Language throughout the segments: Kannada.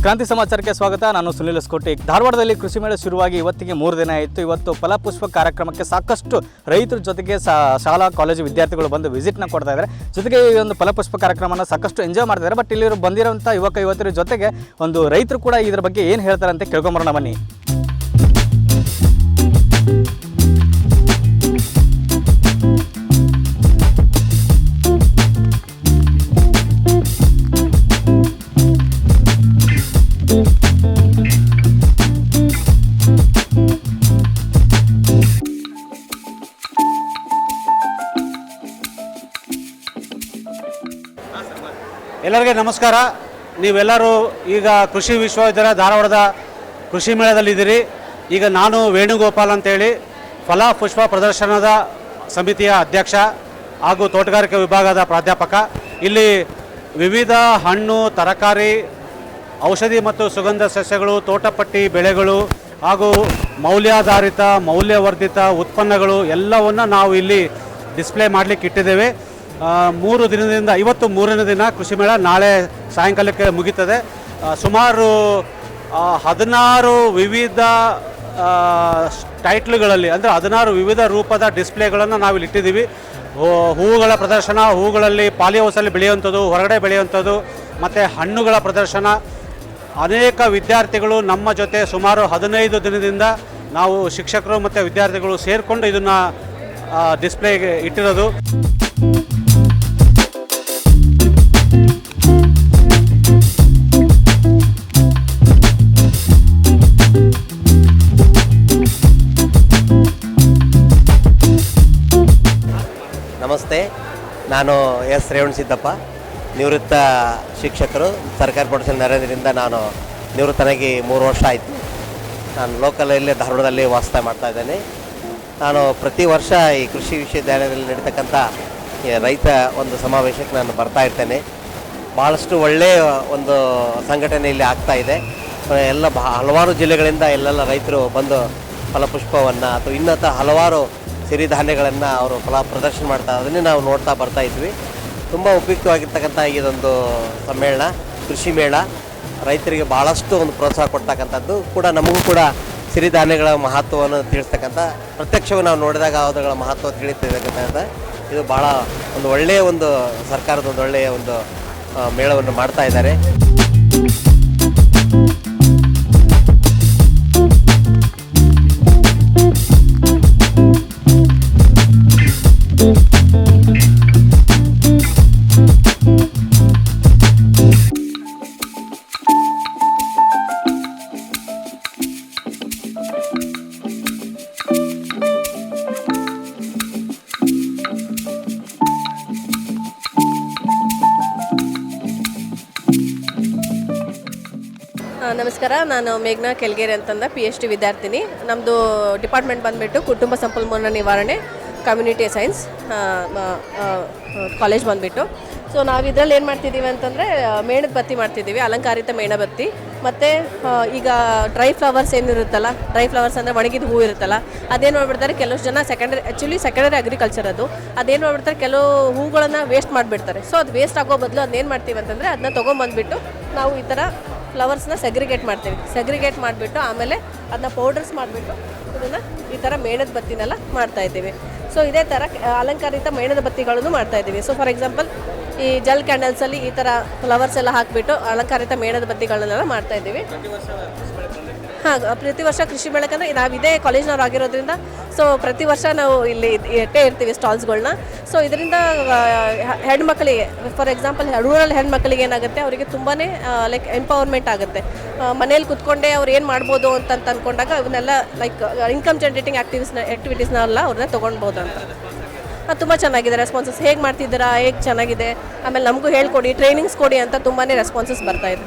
ಕ್ರಾಂತಿ ಸಮಾಚಾರಕ್ಕೆ ಸ್ವಾಗತ. ನಾನು ಸುನಿಲ್ ಸ್ಕೋಟಿ. ಧಾರವಾಡದಲ್ಲಿ ಕೃಷಿ ಮೇಳ ಶುರುವಾಗಿ ಇವತ್ತಿಗೆ 3 ದಿನ ಆಯಿತು. ಇವತ್ತು ಫಲಪುಷ್ಪ ಕಾರ್ಯಕ್ರಮಕ್ಕೆ ಸಾಕಷ್ಟು ರೈತರ ಜೊತೆಗೆ ಶಾಲಾ ಕಾಲೇಜು ವಿದ್ಯಾರ್ಥಿಗಳು ಬಂದು ವಿಸಿಟ್ನ ಕೊಡ್ತಾ ಇದ್ದಾರೆ. ಜೊತೆಗೆ ಈ ಒಂದು ಫಲಪುಷ್ಪ ಕಾರ್ಯಕ್ರಮನ ಸಾಕಷ್ಟು ಎಂಜಾಯ್ ಮಾಡ್ತಿದ್ದಾರೆ. ಬಟ್ ಇಲ್ಲಿ ಬಂದಿರೋಂಥ ಯುವಕರ ಜೊತೆಗೆ ಒಂದು ರೈತರು ಕೂಡ ಇದ್ರ ಬಗ್ಗೆ ಏನು ಹೇಳ್ತಾರೆ ಅಂತ ಕೇಳ್ಕೊಂಬರೋಣ ಬನ್ನಿ. ಎಲ್ಲರಿಗೆ ನಮಸ್ಕಾರ. ನೀವೆಲ್ಲರೂ ಈಗ ಕೃಷಿ ವಿಶ್ವವಿದ್ಯಾಲಯ ಧಾರವಾಡದ ಕೃಷಿ ಮೇಳದಲ್ಲಿದ್ದೀರಿ. ಈಗ ನಾನು ವೇಣುಗೋಪಾಲ್ ಅಂತೇಳಿ ಫಲ ಪುಷ್ಪ ಪ್ರದರ್ಶನದ ಸಮಿತಿಯ ಅಧ್ಯಕ್ಷ ಹಾಗೂ ತೋಟಗಾರಿಕೆ ವಿಭಾಗದ ಪ್ರಾಧ್ಯಾಪಕ. ಇಲ್ಲಿ ವಿವಿಧ ಹಣ್ಣು, ತರಕಾರಿ, ಔಷಧಿ ಮತ್ತು ಸುಗಂಧ ಸಸ್ಯಗಳು, ತೋಟಪಟ್ಟಿ ಬೆಳೆಗಳು ಹಾಗೂ ಮೌಲ್ಯಾಧಾರಿತ ಮೌಲ್ಯವರ್ಧಿತ ಉತ್ಪನ್ನಗಳು ಎಲ್ಲವನ್ನು ನಾವು ಇಲ್ಲಿ ಡಿಸ್ಪ್ಲೇ ಮಾಡಲಿಕ್ಕೆ ಇಟ್ಟಿದ್ದೇವೆ. 3 ದಿನದಿಂದ ಇವತ್ತು 3ನೇ ದಿನ ಕೃಷಿ ಮೇಳ. ನಾಳೆ ಸಾಯಂಕಾಲಕ್ಕೆ ಮುಗೀತದೆ. ಸುಮಾರು 16 ವಿವಿಧ ಟೈಟ್ಲ್ಗಳಲ್ಲಿ ಅಂದರೆ 16 ವಿವಿಧ ರೂಪದ ಡಿಸ್ಪ್ಲೇಗಳನ್ನು ನಾವಿಲ್ಲಿ ಇಟ್ಟಿದ್ದೀವಿ. ಹೂವುಗಳ ಪ್ರದರ್ಶನ, ಹೂವುಗಳಲ್ಲಿ ಪಾಲಿಹೌಸಲ್ಲಿ ಬೆಳೆಯುವಂಥದ್ದು, ಹೊರಗಡೆ ಬೆಳೆಯುವಂಥದ್ದು, ಮತ್ತು ಹಣ್ಣುಗಳ ಪ್ರದರ್ಶನ. ಅನೇಕ ವಿದ್ಯಾರ್ಥಿಗಳು ನಮ್ಮ ಜೊತೆ ಸುಮಾರು 15 ದಿನದಿಂದ ನಾವು ಶಿಕ್ಷಕರು ಮತ್ತು ವಿದ್ಯಾರ್ಥಿಗಳು ಸೇರಿಕೊಂಡು ಇದನ್ನು ಡಿಸ್ಪ್ಲೇಗೆ ಇಟ್ಟಿರೋದು. ನಮಸ್ತೆ, ನಾನು ಎಸ್ ರೇವಣಸಿದ್ದಪ್ಪ, ನಿವೃತ್ತ ಶಿಕ್ಷಕರು. ಸರ್ಕಾರಿ ಪ್ರೌಢಶಾಲೆ ನರೇಂದ್ರದಿಂದ ನಾನು ನಿವೃತ್ತನಾಗಿ 3 ವರ್ಷ ಆಯಿತು. ನಾನು ಲೋಕಲಲ್ಲೇ ಧಾರವಾಡದಲ್ಲಿ ವಾಸ ಮಾಡ್ತಾ ಇದ್ದೇನೆ. ನಾನು ಪ್ರತಿ ವರ್ಷ ಈ ಕೃಷಿ ವಿಶ್ವವಿದ್ಯಾಲಯದಲ್ಲಿ ನಡೀತಕ್ಕಂಥ ರೈತ ಒಂದು ಸಮಾವೇಶಕ್ಕೆ ನಾನು ಬರ್ತಾ ಇರ್ತೇನೆ. ಭಾಳಷ್ಟು ಒಳ್ಳೆಯ ಒಂದು ಸಂಘಟನೆ ಇಲ್ಲಿ ಆಗ್ತಾಯಿದೆ. ಎಲ್ಲ ಹಲವಾರು ಜಿಲ್ಲೆಗಳಿಂದ ಎಲ್ಲೆಲ್ಲ ರೈತರು ಬಂದು ಫಲಪುಷ್ಪವನ್ನು ಅಥವಾ ಇನ್ನತ ಹಲವಾರು ಸಿರಿಧಾನ್ಯಗಳನ್ನು ಅವರು ಫಲ ಪ್ರದರ್ಶನ ಮಾಡ್ತಾ, ಅದನ್ನೇ ನಾವು ನೋಡ್ತಾ ಬರ್ತಾ ಇದ್ವಿ. ತುಂಬ ಉಪಯುಕ್ತವಾಗಿರ್ತಕ್ಕಂಥ ಇದೊಂದು ಸಮ್ಮೇಳನ, ಕೃಷಿ ಮೇಳ ರೈತರಿಗೆ ಭಾಳಷ್ಟು ಒಂದು ಪ್ರೋತ್ಸಾಹ ಕೊಡ್ತಕ್ಕಂಥದ್ದು ಕೂಡ. ನಮಗೂ ಕೂಡ ಸಿರಿಧಾನ್ಯಗಳ ಮಹತ್ವವನ್ನು ತಿಳಿಸ್ತಕ್ಕಂಥ ಪ್ರತ್ಯಕ್ಷವಾಗಿ ನಾವು ನೋಡಿದಾಗ ಅವುಗಳ ಮಹತ್ವ ತಿಳಿತಿರ್ತಕ್ಕಂಥ ಇದು ಭಾಳ ಒಂದು ಒಳ್ಳೆಯ ಒಂದು ಸರ್ಕಾರದ ಒಂದು ಒಳ್ಳೆಯ ಒಂದು ಮೇಳವನ್ನು ಮಾಡ್ತಾ ಇದ್ದಾರೆ. ನಮಸ್ಕಾರ, ನಾನು ಮೇಘ್ನಾ ಕೆಲ್ಗೇರಿ ಅಂತಂದ PhD ವಿದ್ಯಾರ್ಥಿನಿ. ನಮ್ಮದು ಡಿಪಾರ್ಟ್ಮೆಂಟ್ ಬಂದುಬಿಟ್ಟು ಕುಟುಂಬ ಸಂಪನ್ಮೂಲ ನಿವಾರಣೆ, ಕಮ್ಯುನಿಟಿ ಸೈನ್ಸ್ ಕಾಲೇಜ್ ಬಂದುಬಿಟ್ಟು. ಸೊ ನಾವು ಇದರಲ್ಲಿ ಏನು ಮಾಡ್ತಿದ್ದೀವಿ ಅಂತಂದರೆ ಮೇಣದ ಬತ್ತಿ ಮಾಡ್ತಿದ್ದೀವಿ, ಅಲಂಕಾರಿತ ಮೇಣಬತ್ತಿ. ಮತ್ತು ಈಗ ಡ್ರೈ ಫ್ಲವರ್ಸ್ ಏನಿರುತ್ತಲ್ಲ, ಡ್ರೈ ಫ್ಲವರ್ಸ್ ಅಂದರೆ ಒಣಗಿದ ಹೂ ಇರುತ್ತಲ್ಲ, ಅದೇನು ಮಾಡ್ಬಿಡ್ತಾರೆ ಕೆಲವು ಜನ ಸೆಕೆಂಡರಿ ಅಗ್ರಿಕಲ್ಚರ್ ಅದೇನು ಮಾಡ್ಬಿಡ್ತಾರೆ, ಕೆಲವು ಹೂಗಳನ್ನು ವೇಸ್ಟ್ ಮಾಡಿಬಿಡ್ತಾರೆ. ಸೊ ಅದು ವೇಸ್ಟ್ ಆಗೋ ಬದಲು ಅದನ್ನೇನು ಮಾಡ್ತೀವಿ ಅಂತಂದರೆ ಅದನ್ನ ತೊಗೊಂಬಂದುಬಿಟ್ಟು ನಾವು ಈ ಥರ ಫ್ಲವರ್ಸ್ನ ಸೆಗ್ರಿಗೇಟ್ ಮಾಡ್ತೀವಿ. ಸೆಗ್ರಿಗೇಟ್ ಮಾಡಿಬಿಟ್ಟು ಆಮೇಲೆ ಅದನ್ನ ಪೌಡರ್ಸ್ ಮಾಡಿಬಿಟ್ಟು ಇದನ್ನು ಈ ಥರ ಮೇಣದ ಬತ್ತಿನೆಲ್ಲ ಮಾಡ್ತಾಯಿದ್ದೀವಿ. ಸೊ ಇದೇ ಥರ ಅಲಂಕಾರಿತ ಮೇಣದ ಬತ್ತಿಗಳನ್ನು ಮಾಡ್ತಾಯಿದ್ದೀವಿ. ಸೊ ಫಾರ್ ಎಕ್ಸಾಂಪಲ್ ಈ ಜಲ್ ಕ್ಯಾಂಡಲ್ಸಲ್ಲಿ ಈ ಥರ ಫ್ಲವರ್ಸ್ ಎಲ್ಲ ಹಾಕಿಬಿಟ್ಟು ಅಲಂಕಾರಿತ ಮೇಣದ ಬತ್ತಿಗಳನ್ನೆಲ್ಲ ಮಾಡ್ತಾಯಿದ್ದೀವಿ. ಹಾಂ, ಪ್ರತಿ ವರ್ಷ ಕೃಷಿ ಮೇಳಕ್ಕಂದರೆ ನಾವು ಇದೇ ಕಾಲೇಜ್ನವ್ರು ಆಗಿರೋದ್ರಿಂದ ಸೊ ಪ್ರತಿ ವರ್ಷ ನಾವು ಇಲ್ಲಿ ಇಟ್ಟೇ ಇರ್ತೀವಿ ಸ್ಟಾಲ್ಸ್ಗಳನ್ನ. ಸೊ ಇದರಿಂದ ಹೆಣ್ಮಕ್ಳಿಗೆ, ಫಾರ್ ಎಕ್ಸಾಂಪಲ್ ರೂರಲ್ ಹೆಣ್ಮಕ್ಳಿಗೆ ಏನಾಗುತ್ತೆ, ಅವರಿಗೆ ತುಂಬಾ ಲೈಕ್ ಎಂಪವರ್ಮೆಂಟ್ ಆಗುತ್ತೆ. ಮನೇಲಿ ಕುತ್ಕೊಂಡೇ ಅವ್ರು ಏನು ಮಾಡ್ಬೋದು ಅಂತ ಅಂದ್ಕೊಂಡಾಗ ಇವನ್ನೆಲ್ಲ ಲೈಕ್ ಇನ್ಕಮ್ ಜನರೇಟಿಂಗ್ ಆ್ಯಕ್ಟಿವಿಟೀಸ್ನೆಲ್ಲ ಅವ್ರನ್ನ ತೊಗೊಳ್ಬೋದು ಅಂತ. ತುಂಬ ಚೆನ್ನಾಗಿದೆ ರೆಸ್ಪಾನ್ಸಸ್. ಹೇಗೆ ಮಾಡ್ತಿದ್ದೀರಾ, ಹೇಗೆ ಚೆನ್ನಾಗಿದೆ, ಆಮೇಲೆ ನಮಗೂ ಹೇಳ್ಕೊಡಿ, ಟ್ರೈನಿಂಗ್ಸ್ ಕೊಡಿ ಅಂತ ತುಂಬಾ ರೆಸ್ಪಾನ್ಸಸ್ ಬರ್ತಾಯಿದೆ.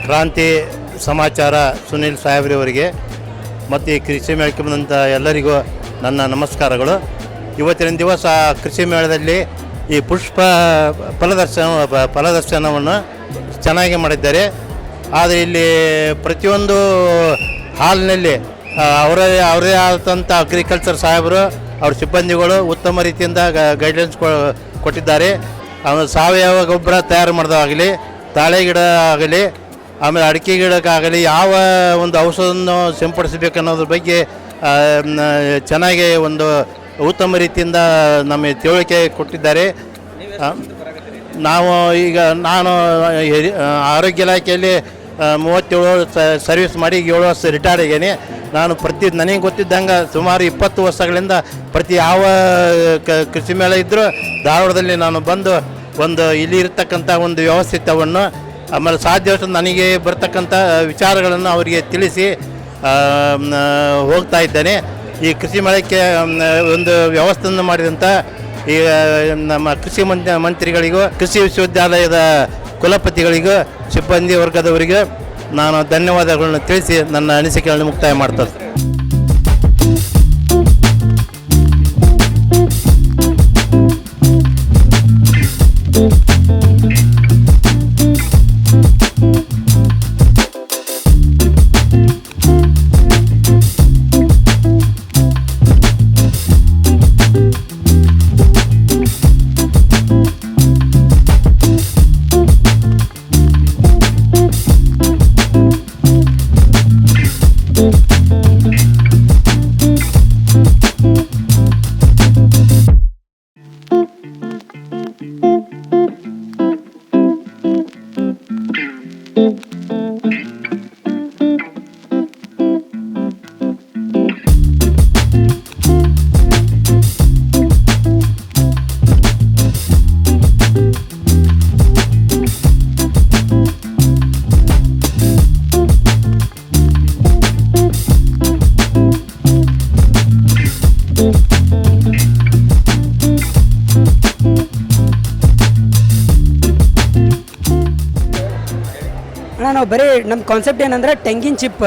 ಕ್ರಾಂತಿ ಸಮಾಚಾರ ಸುನಿಲ್ ಸಾಹೇಬ್ರವರಿಗೆ ಮತ್ತು ಈ ಕೃಷಿ ಮೇಳಕ್ಕೆ ಬಂದಂಥ ಎಲ್ಲರಿಗೂ ನನ್ನ ನಮಸ್ಕಾರಗಳು. ಇವತ್ತಿನ ದಿವಸ ಕೃಷಿ ಮೇಳದಲ್ಲಿ ಈ ಪುಷ್ಪ ಫಲದರ್ಶನವನ್ನು ಚೆನ್ನಾಗಿ ಮಾಡಿದ್ದಾರೆ. ಆದರೆ ಇಲ್ಲಿ ಪ್ರತಿಯೊಂದು ಹಾಲ್ನಲ್ಲಿ ಅವರೇ ಆದಂಥ ಅಗ್ರಿಕಲ್ಚರ್ ಸಾಹೇಬರು ಅವ್ರ ಸಿಬ್ಬಂದಿಗಳು ಉತ್ತಮ ರೀತಿಯಿಂದ ಗೈಡ್ಲೈನ್ಸ್ ಕೊಟ್ಟಿದ್ದಾರೆ. ಆಮೇಲೆ ಸಾವಯವ ಗೊಬ್ಬರ ತಯಾರು ಮಾಡೋದಾಗಲಿ, ತಾಳೆ ಗಿಡ ಆಗಲಿ, ಆಮೇಲೆ ಅಡಿಕೆ ಗಿಡಕ್ಕಾಗಲಿ ಯಾವ ಒಂದು ಔಷಧವನ್ನು ಸಿಂಪಡಿಸಬೇಕು ಅನ್ನೋದ್ರ ಬಗ್ಗೆ ಚೆನ್ನಾಗಿ ಒಂದು ಉತ್ತಮ ರೀತಿಯಿಂದ ನಮಗೆ ತಿಳುವಳಿಕೆ ಕೊಟ್ಟಿದ್ದಾರೆ. ನಾನು ಆರೋಗ್ಯ ಇಲಾಖೆಯಲ್ಲಿ 37 ಸರ್ವಿಸ್ ಮಾಡಿ 7 ವರ್ಷ ರಿಟೈರ್ಡ್ ಆಗೇನೆ. ನಾನು ನನಗೆ ಗೊತ್ತಿದ್ದಂಗೆ ಸುಮಾರು 20 ವರ್ಷಗಳಿಂದ ಪ್ರತಿ ಯಾವ ಕೃಷಿ ಮೇಳ ಇದ್ದರೂ ಧಾರವಾಡದಲ್ಲಿ ನಾನು ಬಂದು ಇಲ್ಲಿ ಇರತಕ್ಕಂಥ ಒಂದು ವ್ಯವಸ್ಥಿತವನ್ನು ಆಮೇಲೆ ಸಾಧ್ಯವಷ್ಟು ನನಗೆ ಬರ್ತಕ್ಕಂಥ ವಿಚಾರಗಳನ್ನು ಅವರಿಗೆ ತಿಳಿಸಿ ಹೋಗ್ತಾ ಇದ್ದೇನೆ. ಈ ಕೃಷಿ ಮೇಳಕ್ಕೆ ಒಂದು ವ್ಯವಸ್ಥೆಯನ್ನು ಮಾಡಿದಂಥ ಈ ನಮ್ಮ ಕೃಷಿ ಮಂತ್ರಿಗಳಿಗೂ, ಕೃಷಿ ವಿಶ್ವವಿದ್ಯಾಲಯದ ಕುಲಪತಿಗಳಿಗೂ, ಸಿಬ್ಬಂದಿ ವರ್ಗದವರಿಗೂ ನಾನು ಧನ್ಯವಾದಗಳನ್ನು ತಿಳಿಸಿ ನನ್ನ ಅನಿಸಿಕೆಗಳನ್ನು ಮುಕ್ತಾಯ ಮಾಡ್ತಾರೆ. ನಾವು ಬರೀ ನಮ್ಮ ಕಾನ್ಸೆಪ್ಟ್ ಏನಂದ್ರೆ ತೆಂಗಿನ ಚಿಪ್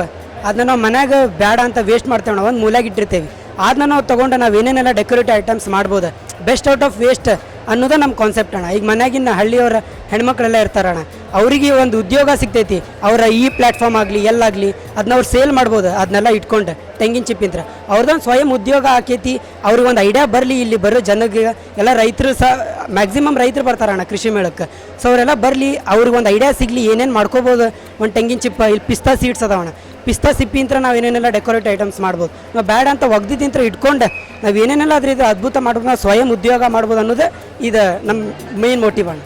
ಅದನ್ನ ನಾವು ಮನ್ಯಾಗ ಬೇಡ ಅಂತ ವೇಸ್ಟ್ ಮಾಡ್ತೇವೆ, ನಾವು ಒಂದು ಮೂಲೆಗೆ ಇಟ್ಟಿರ್ತೀವಿ. ಅದನ್ನ ನಾವು ತೊಗೊಂಡು ನಾವು ಏನೇನೆಲ್ಲ ಡೆಕೋರೇಟಿವ್ ಐಟಮ್ಸ್ ಮಾಡ್ಬೋದು, ಬೆಸ್ಟ್ ಔಟ್ ಆಫ್ ವೇಸ್ಟ್ ಅನ್ನೋದು ನಮ್ಮ ಕಾನ್ಸೆಪ್ಟ್ ಅಣ್ಣ. ಈಗ ಮನ್ಯಾಗಿನ ಹಳ್ಳಿಯವರ ಹೆಣ್ಮಕ್ಳೆಲ್ಲ ಇರ್ತಾರಣ್ಣ, ಅವರಿಗೆ ಒಂದು ಉದ್ಯೋಗ ಸಿಗ್ತೈತಿ. ಅವರ ಈ ಪ್ಲ್ಯಾಟ್ಫಾರ್ಮ್ ಆಗಲಿ ಎಲ್ಲಾಗಲಿ ಅದನ್ನ ಅವ್ರು ಸೇಲ್ ಮಾಡ್ಬೋದು. ಅದನ್ನೆಲ್ಲ ಇಟ್ಕೊಂಡು ತೆಂಗಿನ ಚಿಪ್ಪಿಂತ್ರ ಅವ್ರದ್ದೊಂದು ಸ್ವಯಂ ಉದ್ಯೋಗ ಆಕೈತಿ. ಅವ್ರಿಗೆ ಒಂದು ಐಡಿಯಾ ಬರಲಿ, ಇಲ್ಲಿ ಬರೋ ಜನಗೆ ಎಲ್ಲ ರೈತರು ಮ್ಯಾಕ್ಸಿಮಮ್ ರೈತರು ಬರ್ತಾರಣ್ಣ ಕೃಷಿ ಮೇಳಕ್ಕೆ. ಸೊ ಅವರೆಲ್ಲ ಬರಲಿ, ಅವ್ರಿಗೆ ಒಂದು ಐಡಿಯಾ ಸಿಗಲಿ ಏನೇನು ಮಾಡ್ಕೋಬೋದು. ಒಂದು ತೆಂಗಿನ ಚಿಪ್ಪ, ಇಲ್ಲಿ ಪಿಸ್ತಾ ಸೀಡ್ಸ್ ಅದಾವಣ್ಣ, ಪಿಸ್ತಾ ಸಿಪ್ಪಿಂತ್ರ ನಾವು ಏನೇನೆಲ್ಲ ಡೆಕೋರೇಟಿವ್ ಐಟಮ್ಸ್ ಮಾಡ್ಬೋದು. ನಾವು ಬ್ಯಾಡ ಅಂತ ಒಗ್ದಿದ್ದಿಂತ್ರ ಇಟ್ಕೊಂಡು ನಾವು ಏನೇನೆಲ್ಲ ಅದ್ರಿಂದ ಅದ್ಭುತ ಮಾಡ್ಬೋದು, ನಾವು ಸ್ವಯಂ ಉದ್ಯೋಗ ಮಾಡ್ಬೋದು ಅನ್ನೋದು ಇದು ನಮ್ಮ ಮೇನ್ ಮೋಟಿವ್ ಅಣ್ಣ.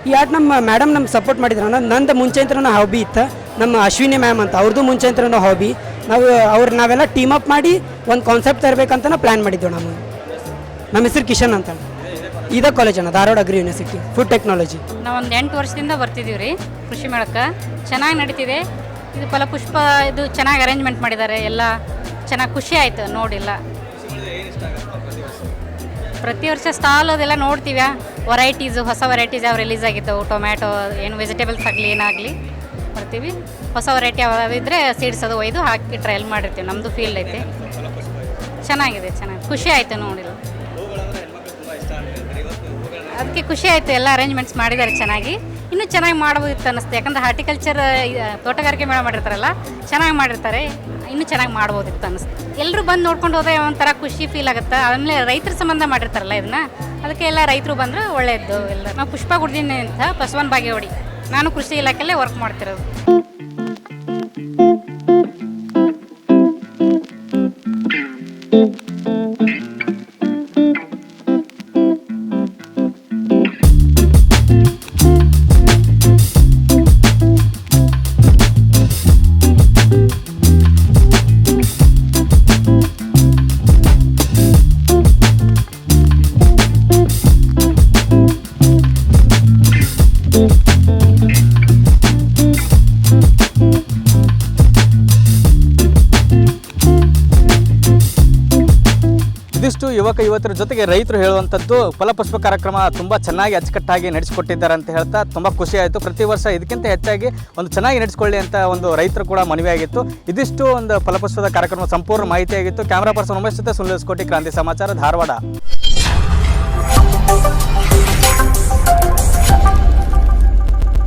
ಈ ಆಟ ನಮ್ಮ ಮೇಡಮ್ ನಮ್ಗೆ ಸಪೋರ್ಟ್ ಮಾಡಿದ್ರಣ್ಣ. ನಂದು ಮುಂಚೆಂತ್ರನೂ ಹಾಬಿ ಇತ್ತು, ನಮ್ಮ ಅಶ್ವಿನಿ ಮ್ಯಾಮ್ ಅಂತ ಅವ್ರದ್ದು ಮುಂಚೆಂತ್ರನೂ ಹಾಬಿ. ನಾವೆಲ್ಲ ಟೀಮ್ ಅಪ್ ಮಾಡಿ ಒಂದು ಕಾನ್ಸೆಪ್ಟ್ ತರಬೇಕಂತ ಪ್ಲ್ಯಾನ್ ಮಾಡಿದ್ದೆವು. ನಮ್ಮ ಹೆಸರು ಕಿಶನ್ ಅಂತ. ಇದೇ ಕಾಲೇಜ್ ಅಣ್ಣ, Dharwad agri university food technology. ನಾವು ಒಂದು 8 ವರ್ಷದಿಂದ ಬರ್ತಿದ್ದೀವಿ ರೀ ಕೃಷಿ ಮೇಳಕ್ಕೆ. ಚೆನ್ನಾಗಿ ನಡೀತಿದೆ. ಇದು ಫಲಪುಷ್ಪ ಇದು ಚೆನ್ನಾಗಿ ಅರೇಂಜ್ಮೆಂಟ್ ಮಾಡಿದ್ದಾರೆ, ಎಲ್ಲ ಚೆನ್ನಾಗಿ ಖುಷಿ ಆಯಿತು ನೋಡಿಲ್ಲ. ಪ್ರತಿ ವರ್ಷ ಸ್ಟಾಲ್ ಅದೆಲ್ಲ ನೋಡ್ತೀವಿ, ವೆರೈಟೀಸು ಹೊಸ ವೆರೈಟೀಸ್ ಯಾವ ರಿಲೀಸ್ ಆಗಿದ್ದವು, ಟೊಮ್ಯಾಟೊ ಏನು ವೆಜಿಟೇಬಲ್ಸ್ ಆಗಲಿ ಏನಾಗಲಿ ಬರ್ತೀವಿ. ಹೊಸ ವೆರೈಟಿ ಯಾವ್ದಿದ್ರೆ ಸೀಡ್ಸ್ ಅದು ಒಯ್ದು ಹಾಕಿ ಟ್ರಯಲ್ ಮಾಡಿರ್ತೀವಿ. ನಮ್ಮದು ಫೀಲ್ಡ್ ಐತೆ, ಚೆನ್ನಾಗಿದೆ, ಚೆನ್ನಾಗಿ ಖುಷಿ ಆಯಿತು ನೋಡಿಲ್ಲ. ಅದಕ್ಕೆ ಖುಷಿ ಆಯಿತು, ಎಲ್ಲ ಅರೇಂಜ್ಮೆಂಟ್ಸ್ ಮಾಡಿದ್ದಾರೆ ಚೆನ್ನಾಗಿ. ಇನ್ನೂ ಚೆನ್ನಾಗಿ ಮಾಡ್ಬೋದಿತ್ತು ಅನ್ನಿಸ್ತು, ಯಾಕಂದರೆ ಹಾರ್ಟಿಕಲ್ಚರ್ ತೋಟಗಾರಿಕೆ ಮೇಳ ಮಾಡಿರ್ತಾರಲ್ಲ, ಚೆನ್ನಾಗಿ ಮಾಡಿರ್ತಾರೆ, ಇನ್ನೂ ಚೆನ್ನಾಗಿ ಮಾಡ್ಬೋದಿತ್ತು ಅನ್ನಿಸ್ತು. ಎಲ್ಲರೂ ಬಂದು ನೋಡ್ಕೊಂಡು ಹೋದರೆ ಒಂಥರ ಖುಷಿ ಫೀಲ್ ಆಗುತ್ತೆ. ಆಮೇಲೆ ರೈತರ ಸಂಬಂಧ ಮಾಡಿರ್ತಾರಲ್ಲ ಇದನ್ನು, ಅದಕ್ಕೆ ಎಲ್ಲ ರೈತರು ಬಂದರೆ ಒಳ್ಳೆಯದು. ಎಲ್ಲ ನಾವು ಪುಷ್ಪ ಗುಡ್ದಿನಿ ಅಂತ ಬಸವನ ಬಾಗೇವಾಡಿ, ನಾನು ಕೃಷಿ ಇಲಾಖೆಯಲ್ಲೇ ವರ್ಕ್ ಮಾಡ್ತಿರೋದು. ಯುವಕ ಯುವತಿಯರ ಜೊತೆಗೆ ರೈತರು ಹೇಳುವಂಥದ್ದು ಫಲಪುಷ್ಪ ಕಾರ್ಯಕ್ರಮ ತುಂಬ ಚೆನ್ನಾಗಿ ಅಚ್ಚುಕಟ್ಟಾಗಿ ನಡೆಸಿಕೊಟ್ಟಿದ್ದಾರೆ ಅಂತ ಹೇಳ್ತಾ ತುಂಬ ಖುಷಿ ಆಯಿತು. ಪ್ರತಿ ವರ್ಷ ಇದಕ್ಕಿಂತ ಹೆಚ್ಚಾಗಿ ಒಂದು ಚೆನ್ನಾಗಿ ನಡೆಸಿಕೊಳ್ಳಿ ಅಂತ ಒಂದು ರೈತರು ಕೂಡ ಮನವಿ ಆಗಿತ್ತು. ಇದಿಷ್ಟು ಒಂದು ಫಲಪುಷ್ಪದ ಕಾರ್ಯಕ್ರಮ ಸಂಪೂರ್ಣ ಮಾಹಿತಿಯಾಗಿತ್ತು. ಕ್ಯಾಮ್ರಾ ಪರ್ಸನ್ ಉಮೇಶ್ ಜೊತೆ ಸುನಿಲ್ ಸ್ಕೋಟಿ, ಕ್ರಾಂತಿ ಸಮಾಚಾರ, ಧಾರವಾಡ.